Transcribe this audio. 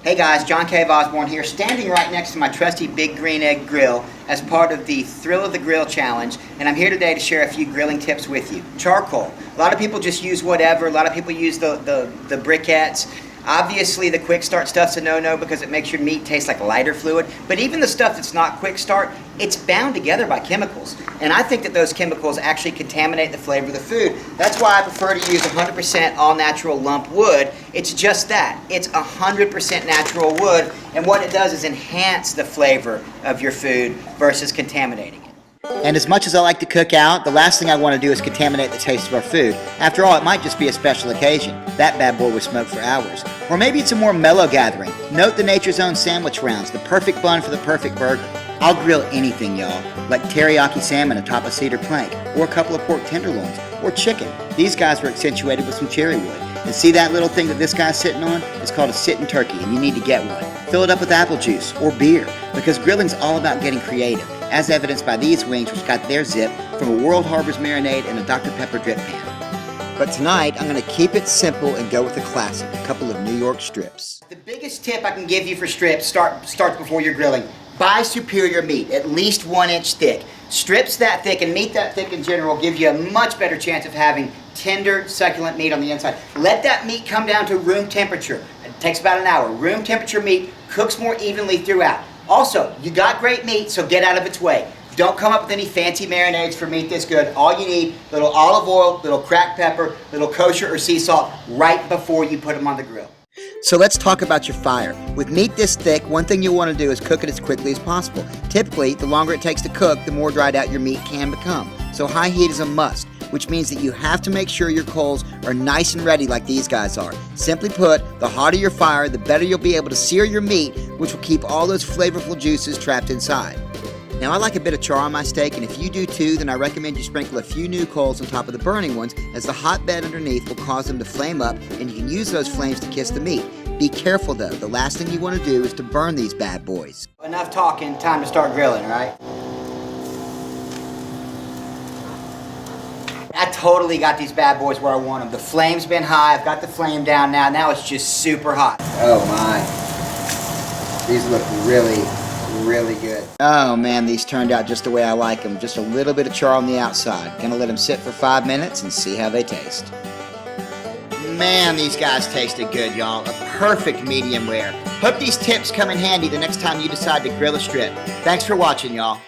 Hey guys, John Cave Osborne here, standing right next to my trusty Big Green Egg Grill as part of the Thrill of the Grill Challenge, and I'm here today to share a few grilling tips with you. Charcoal. A lot of people just use whatever. A lot of people use the briquettes. Obviously, the quick start stuff's a no-no because it makes your meat taste like lighter fluid, but even the stuff that's not quick start, it's bound together by chemicals. And I think that those chemicals actually contaminate the flavor of the food. That's why I prefer to use 100% all-natural lump wood. It's just that. It's 100% natural wood, and what it does is enhance the flavor of your food versus contaminating it. And as much as I like to cook out, the last thing I want to do is contaminate the taste of our food. After all, it might just be a special occasion. That bad boy was smoked for hours. Or maybe it's a more mellow gathering. Note the Nature's Own sandwich rounds, the perfect bun for the perfect burger. I'll grill anything, y'all, like teriyaki salmon atop a cedar plank, or a couple of pork tenderloins, or chicken. These guys were accentuated with some cherry wood. And see that little thing that this guy's sitting on? It's called a sitting turkey, and you need to get one. Fill it up with apple juice or beer, because grilling's all about getting creative, as evidenced by these wings, which got their zip from a World Harbor's marinade and a Dr. Pepper drip pan. But tonight, I'm going to keep it simple and go with a classic, a couple of New York strips. The biggest tip I can give you for strips starts before you're grilling. Buy superior meat, at least 1 inch thick. Strips that thick and meat that thick in general give you a much better chance of having tender, succulent meat on the inside. Let that meat come down to room temperature. It takes about an hour. Room temperature meat cooks more evenly throughout. Also, you got great meat, so get out of its way. Don't come up with any fancy marinades for meat this good. All you need, little olive oil, little cracked pepper, little kosher or sea salt right before you put them on the grill. So let's talk about your fire. With meat this thick, one thing you'll want to do is cook it as quickly as possible. Typically, the longer it takes to cook, the more dried out your meat can become. So high heat is a must, which means that you have to make sure your coals are nice and ready like these guys are. Simply put, the hotter your fire, the better you'll be able to sear your meat, which will keep all those flavorful juices trapped inside. Now, I like a bit of char on my steak, and if you do too, then I recommend you sprinkle a few new coals on top of the burning ones, as the hot bed underneath will cause them to flame up, and you can use those flames to kiss the meat. Be careful though, the last thing you want to do is to burn these bad boys. Enough talking, time to start grilling, right? I totally got these bad boys where I want them. The flame's been high, I've got the flame down now it's just super hot. Oh my, these look really good. Oh man, these turned out just the way I like them. Just a little bit of char on the outside. Gonna let them sit for 5 minutes and see how they taste. Man, these guys tasted good, y'all. A perfect medium rare. Hope these tips come in handy the next time you decide to grill a strip. Thanks for watching, y'all.